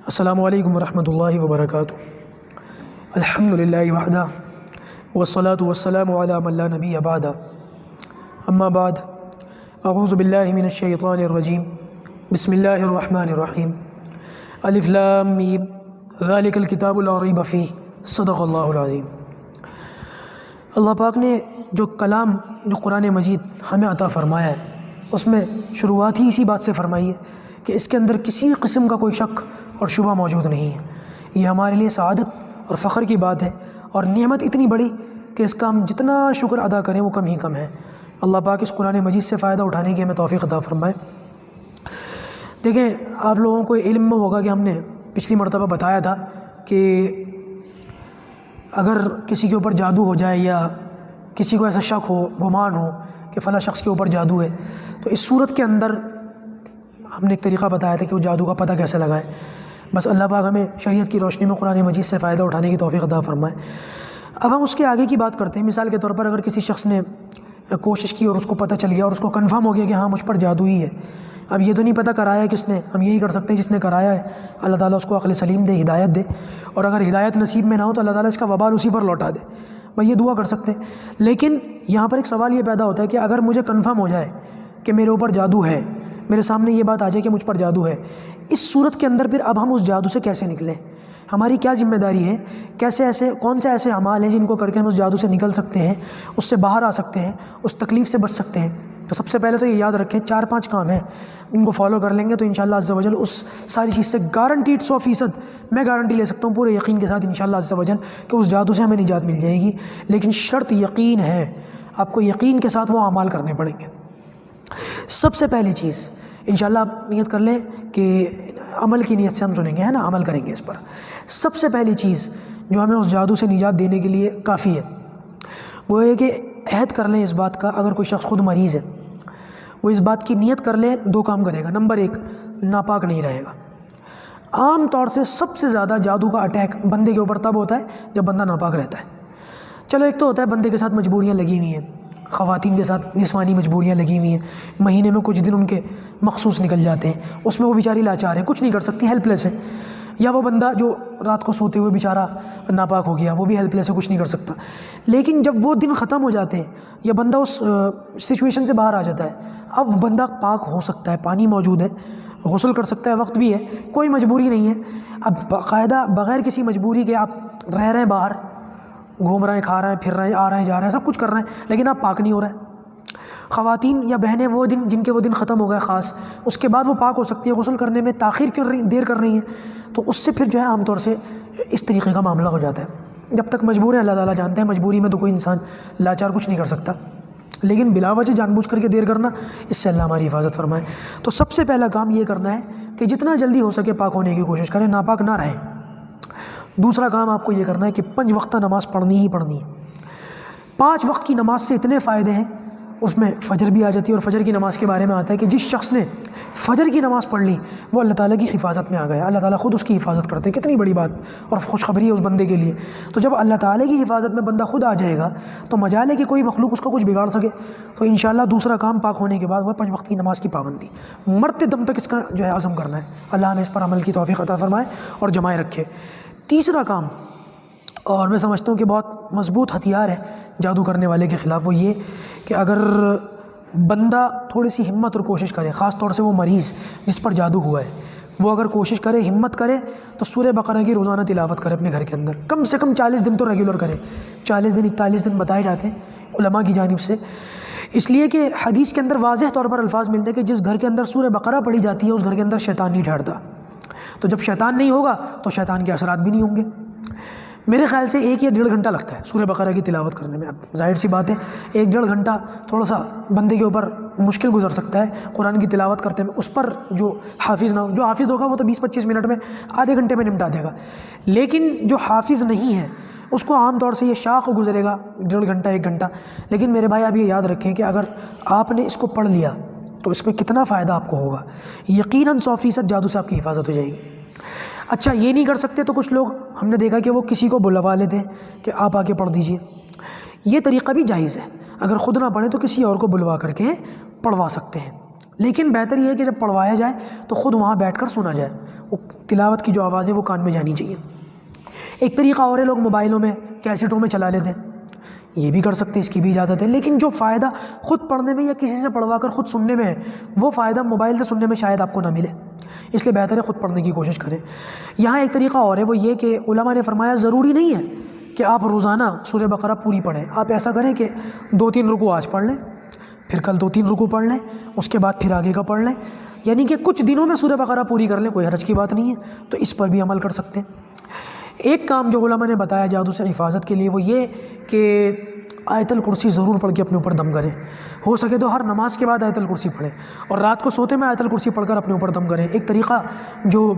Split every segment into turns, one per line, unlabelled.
السلام علیکم ورحمۃ اللہ وبرکاتہ۔ الحمدللہ وحدہ والصلاة والسلام علی من لا نبی بعدہ، اما بعد، اعوذ باللہ من الشیطان الرجیم، بسم اللہ الرحمن الرحیم، الف لام میم، ذالک الکتاب لا ریب فیہ، صدق اللہ العظیم۔ اللہ پاک نے جو کلام جو قرآن مجید ہمیں عطا فرمایا ہے، اس میں شروعات ہی اسی بات سے فرمائی ہے کہ اس کے اندر کسی قسم کا کوئی شک اور شبہ موجود نہیں ہے۔ یہ ہمارے لیے سعادت اور فخر کی بات ہے، اور نعمت اتنی بڑی کہ اس کا ہم جتنا شکر ادا کریں وہ کم ہی کم ہے۔ اللہ پاک اس قرآن مجید سے فائدہ اٹھانے کی ہمیں توفیق عطا فرمائے۔ دیکھیں، آپ لوگوں کو علم میں ہوگا کہ ہم نے پچھلی مرتبہ بتایا تھا کہ اگر کسی کے اوپر جادو ہو جائے یا کسی کو ایسا شک ہو، گمان ہو کہ فلاں شخص کے اوپر جادو ہے، تو اس صورت کے اندر ہم نے ایک طریقہ بتایا تھا کہ وہ جادو کا پتہ کیسے لگائے۔ بس اللہ پاک ہمیں شریعت کی روشنی میں قرآن مجید سے فائدہ اٹھانے کی توفیق عطا فرمائے۔ اب ہم اس کے آگے کی بات کرتے ہیں۔ مثال کے طور پر اگر کسی شخص نے کوشش کی اور اس کو پتہ چل گیا اور اس کو کنفرم ہو گیا کہ ہاں مجھ پر جادو ہی ہے، اب یہ تو نہیں پتہ کرایا ہے کس نے، ہم یہی کر سکتے ہیں جس نے کرایا ہے، اللہ تعالیٰ اس کو عقل سلیم دے، ہدایت دے، اور اگر ہدایت نصیب میں نہ ہو تو اللہ تعالیٰ اس کا وبال اسی پر لوٹا دے، بھائی یہ دعا کر سکتے ہیں۔ لیکن یہاں پر ایک سوال یہ پیدا ہوتا ہے کہ اگر مجھے کنفرم ہو جائے کہ میرے اوپر جادو ہے، میرے سامنے یہ بات آ جائے کہ مجھ پر جادو ہے، اس صورت کے اندر پھر اب ہم اس جادو سے کیسے نکلیں؟ ہماری کیا ذمہ داری ہے؟ کون سے ایسے اعمال ہیں جن کو کر کے ہم اس جادو سے نکل سکتے ہیں، اس سے باہر آ سکتے ہیں، اس تکلیف سے بچ سکتے ہیں؟ تو سب سے پہلے تو یہ یاد رکھیں، 4-5 کام ہیں، ان کو فالو کر لیں گے تو انشاءاللہ عز و جل اس ساری چیز سے گارنٹیڈ 100% میں گارنٹی لے سکتا ہوں پورے یقین کے ساتھ انشاءاللہ عز و جل کہ اس جادو سے ہمیں نجات مل جائے گی۔ لیکن شرط یقین ہے، آپ کو یقین کے ساتھ وہ اعمال کرنے پڑیں گے۔ سب سے پہلی چیز انشاءاللہ آپ نیت کر لیں کہ عمل کی نیت سے ہم سنیں گے، ہے نا، عمل کریں گے اس پر۔ سب سے پہلی چیز جو ہمیں اس جادو سے نجات دینے کے لیے کافی ہے وہ ہے کہ عہد کر لیں اس بات کا، اگر کوئی شخص خود مریض ہے وہ اس بات کی نیت کر لیں، 2 کام کرے گا۔ نمبر 1، ناپاک نہیں رہے گا۔ عام طور سے سب سے زیادہ جادو کا اٹیک بندے کے اوپر تب ہوتا ہے جب بندہ ناپاک رہتا ہے۔ چلو ایک تو ہوتا ہے بندے کے ساتھ مجبوریاں لگی ہوئی ہیں، خواتین کے ساتھ نسوانی مجبوریاں لگی ہوئی ہیں، مہینے میں کچھ دن ان کے مخصوص نکل جاتے ہیں، اس میں وہ بیچاری لاچار ہیں، کچھ نہیں کر سکتی، ہیلپ لیس ہے۔ یا وہ بندہ جو رات کو سوتے ہوئے بیچارہ ناپاک ہو گیا، وہ بھی ہیلپ لیس ہے، کچھ نہیں کر سکتا۔ لیکن جب وہ دن ختم ہو جاتے ہیں یا بندہ اس سچویشن سے باہر آ جاتا ہے، اب بندہ پاک ہو سکتا ہے، پانی موجود ہے، غسل کر سکتا ہے، وقت بھی ہے، کوئی مجبوری نہیں ہے۔ اب باقاعدہ بغیر کسی مجبوری کے آپ رہ رہے ہیں، باہر گھوم رہے ہیں، کھا رہے ہیں، پھر رہے ہیں، آ رہے ہیں، جا رہے ہیں، سب کچھ کر رہے ہیں، لیکن آپ پاک نہیں ہو رہے ہیں۔ خواتین یا بہنیں وہ دن جن کے وہ دن ختم ہو گئے خاص، اس کے بعد وہ پاک ہو سکتی ہے، غسل کرنے میں تاخیر کر رہی دیر کر رہی ہیں، تو اس سے پھر جو ہے عام طور سے اس طریقے کا معاملہ ہو جاتا ہے۔ جب تک مجبور ہے، اللہ تعالیٰ جانتے ہیں، مجبوری میں تو کوئی انسان لاچار کچھ نہیں کر سکتا، لیکن بلا وجہ جان بوجھ کر کے دیر کرنا، اس سے اللہ ہماری حفاظت فرمائے۔ تو سب سے پہلا کام یہ کرنا ہے کہ جتنا جلدی ہو سکے پاک ہونے کی کوشش کریں، ناپاک نہ رہیں۔ دوسرا کام آپ کو یہ کرنا ہے کہ 5 وقتہ نماز پڑھنی ہی پڑھنی ہے۔ 5 وقت کی نماز سے اتنے فائدے ہیں، اس میں فجر بھی آ جاتی ہے، اور فجر کی نماز کے بارے میں آتا ہے کہ جس شخص نے فجر کی نماز پڑھ لی وہ اللہ تعالیٰ کی حفاظت میں آ گیا، اللہ تعالیٰ خود اس کی حفاظت کرتے ہیں۔ کتنی بڑی بات اور خوشخبری ہے اس بندے کے لیے۔ تو جب اللہ تعالیٰ کی حفاظت میں بندہ خود آ جائے گا تو مجال ہے کہ کوئی مخلوق اس کو کچھ بگاڑ سکے۔ تو انشاءاللہ دوسرا کام پاک ہونے کے بعد وہ 5 وقت کی نماز کی پابندی، مرتے دم تک اس کا جو ہے عزم کرنا ہے۔ اللہ ہمیں اس پر عمل کی توفیق عطا فرمائے اور جمائے رکھے۔ تیسرا کام، اور میں سمجھتا ہوں کہ بہت مضبوط ہتھیار ہے جادو کرنے والے کے خلاف، وہ یہ کہ اگر بندہ تھوڑی سی ہمت اور کوشش کرے، خاص طور سے وہ مریض جس پر جادو ہوا ہے، وہ اگر کوشش کرے، ہمت کرے، تو سورہ بقرہ کی روزانہ تلاوت کرے اپنے گھر کے اندر، کم سے کم 40 دن تو ریگولر کرے۔ 40 دن 41 دن بتائے جاتے ہیں علماء کی جانب سے، اس لیے کہ حدیث کے اندر واضح طور پر الفاظ ملتے ہیں کہ جس گھر کے اندر سورہ بقرہ پڑھی جاتی ہے اس گھر کے اندر شیطان نہیں ٹھہرتا۔ تو جب شیطان نہیں ہوگا تو شیطان کے اثرات بھی نہیں ہوں گے۔ میرے خیال سے 1 یا 1.5 گھنٹہ لگتا ہے سورہ بقرہ کی تلاوت کرنے میں۔ اب ظاہر سی بات ہے 1-1.5 گھنٹہ تھوڑا سا بندے کے اوپر مشکل گزر سکتا ہے قرآن کی تلاوت کرتے میں، اس پر جو حافظ نہ ہو، جو حافظ ہوگا وہ تو 20-25 منٹ میں، آدھے گھنٹے میں نمٹا دے گا، لیکن جو حافظ نہیں ہے اس کو عام طور سے یہ شاق گزرے گا 1.5 گھنٹہ 1 گھنٹہ۔ لیکن میرے بھائی آپ یہ یاد رکھیں کہ اگر آپ نے اس کو پڑھ لیا تو اس میں کتنا فائدہ آپ کو ہوگا، یقیناً 100% جادو سے آپ کی حفاظت ہو جائے گی۔ اچھا یہ نہیں کر سکتے تو کچھ لوگ ہم نے دیکھا کہ وہ کسی کو بلوا لیتے ہیں کہ آپ آ کے پڑھ دیجئے، یہ طریقہ بھی جائز ہے۔ اگر خود نہ پڑھیں تو کسی اور کو بلوا کر کے پڑھوا سکتے ہیں۔ لیکن بہتر یہ ہے کہ جب پڑھوایا جائے تو خود وہاں بیٹھ کر سنا جائے، وہ تلاوت کی جو آواز ہے وہ کان میں جانی چاہیے۔ ایک طریقہ اور ہے، لوگ موبائلوں میں کیسٹوں میں چلا لیتے ہیں، یہ بھی کر سکتے ہیں، اس کی بھی اجازت ہے، لیکن جو فائدہ خود پڑھنے میں یا کسی سے پڑھوا کر خود سننے میں ہے وہ فائدہ موبائل سے سننے میں شاید آپ کو نہ ملے، اس لیے بہتر ہے خود پڑھنے کی کوشش کریں۔ یہاں ایک طریقہ اور ہے، وہ یہ کہ علماء نے فرمایا ضروری نہیں ہے کہ آپ روزانہ سورہ بقرہ پوری پڑھیں، آپ ایسا کریں کہ 2-3 رکوع آج پڑھ لیں، پھر کل 2-3 رکوع پڑھ لیں، اس کے بعد پھر آگے کا پڑھ لیں، یعنی کہ کچھ دنوں میں سورہ بقرہ پوری کر لیں، کوئی حرج کی بات نہیں ہے، تو اس پر بھی عمل کر سکتے ہیں۔ ایک کام جو علماء نے بتایا جادو سے حفاظت کے لیے وہ یہ کہ آیت الکرسی ضرور پڑھ کے اپنے اوپر دم کریں، ہو سکے تو ہر نماز کے بعد آیت الکرسی پڑھیں، اور رات کو سوتے میں آیت الکرسی پڑھ کر اپنے اوپر دم کریں۔ ایک طریقہ جو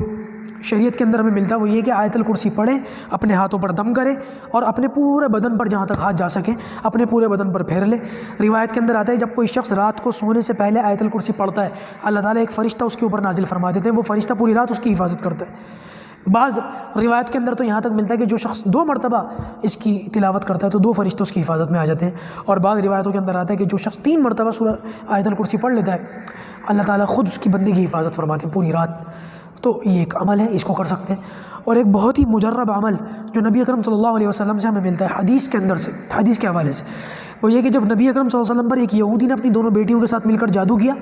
شریعت کے اندر ہمیں ملتا ہے وہ یہ کہ آیت الکرسی پڑھیں، اپنے ہاتھوں پر دم کریں اور اپنے پورے بدن پر جہاں تک ہاتھ جا سکیں اپنے پورے بدن پر پھیر لیں۔ روایت کے اندر آتا ہے جب کوئی شخص رات کو سونے سے پہلے آیت الکرسی پڑھتا ہے، اللہ تعالیٰ ایک فرشتہ اس کے اوپر نازل فرما دیتے ہیں، وہ فرشتہ پوری رات اس کی حفاظت کرتا ہے۔ بعض روایت کے اندر تو یہاں تک ملتا ہے کہ جو شخص 2 مرتبہ اس کی تلاوت کرتا ہے تو 2 فرشتے اس کی حفاظت میں آ جاتے ہیں، اور بعض روایتوں کے اندر آتا ہے کہ جو شخص 3 مرتبہ سورہ آیت الکرسی پڑھ لیتا ہے اللہ تعالیٰ خود اس کی بندے کی حفاظت فرماتے ہیں پوری رات۔ تو یہ ایک عمل ہے، اس کو کر سکتے ہیں۔ اور ایک بہت ہی مجرب عمل جو نبی اکرم صلی اللہ علیہ وسلم سے ہمیں ملتا ہے حدیث کے اندر سے، حدیث کے حوالے سے، وہ یہ کہ جب نبی اکرم صلی اللہ علیہ وسلم پر ایک یہودی نے اپنی دونوں بیٹیوں کے ساتھ مل کر جادو کیا،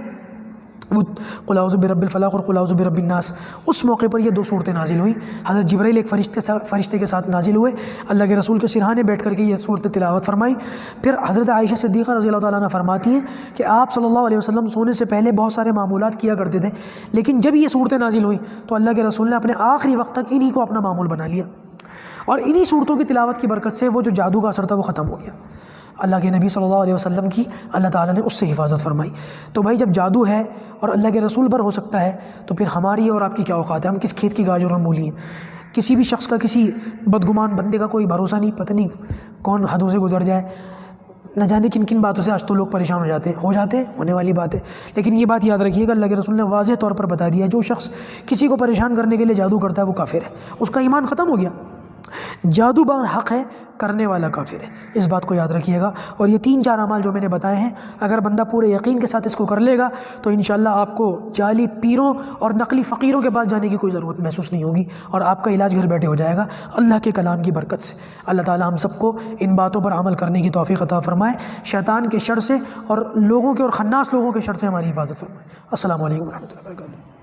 وہ قل اعوذ برب الفلق اور قل اعوذ برب الناس، اس موقع پر یہ 2 صورتیں نازل ہوئیں۔ حضرت جبرائیل ایک فرشتے کے ساتھ نازل ہوئے، اللہ کے رسول کے سرہانے بیٹھ کر کے یہ صورتیں تلاوت فرمائی۔ پھر حضرت عائشہ صدیقہ رضی اللہ تعالیٰ عنہ فرماتی ہیں کہ آپ صلی اللہ علیہ وسلم سونے سے پہلے بہت سارے معمولات کیا کرتے تھے، لیکن جب یہ صورتیں نازل ہوئیں تو اللہ کے رسول نے اپنے آخری وقت تک انہی کو اپنا معمول بنا لیا، اور انہی صورتوں کی تلاوت کی برکت سے وہ جو جادو کا اثر تھا وہ ختم ہو گیا۔ اللہ کے نبی صلی اللہ علیہ وسلم کی اللہ تعالیٰ نے اس سے حفاظت فرمائی۔ تو بھائی جب جادو ہے اور اللہ کے رسول پر ہو سکتا ہے تو پھر ہماری اور آپ کی کیا اوقات ہے؟ ہم کس کھیت کی گاجر اور مولی ہیں؟ کسی بھی شخص کا، کسی بدگمان بندے کا کوئی بھروسہ نہیں، پتہ نہیں کون حدوں سے گزر جائے، نہ جانے کن کن باتوں سے آج تو لوگ پریشان ہو جاتے ہیں، ہونے والی بات ہے۔ لیکن یہ بات یاد رکھیے گا، اللہ کے رسول نے واضح طور پر بتا دیا جو شخص کسی کو پریشان کرنے کے لیے جادو کرتا ہے وہ کافر ہے، اس کا ایمان ختم ہو گیا۔ جادو بار حق ہے، کرنے والا کافر ہے، اس بات کو یاد رکھیے گا۔ اور یہ 3-4 اعمال جو میں نے بتائے ہیں اگر بندہ پورے یقین کے ساتھ اس کو کر لے گا تو انشاءاللہ آپ کو جعلی پیروں اور نقلی فقیروں کے پاس جانے کی کوئی ضرورت محسوس نہیں ہوگی، اور آپ کا علاج گھر بیٹھے ہو جائے گا اللہ کے کلام کی برکت سے۔ اللہ تعالیٰ ہم سب کو ان باتوں پر عمل کرنے کی توفیق عطا فرمائے، شیطان کے شر سے اور لوگوں کے اور خناس لوگوں کے شر سے ہماری حفاظت فرمائے۔ السلام علیکم ورحمۃ اللہ وبرکاتہ۔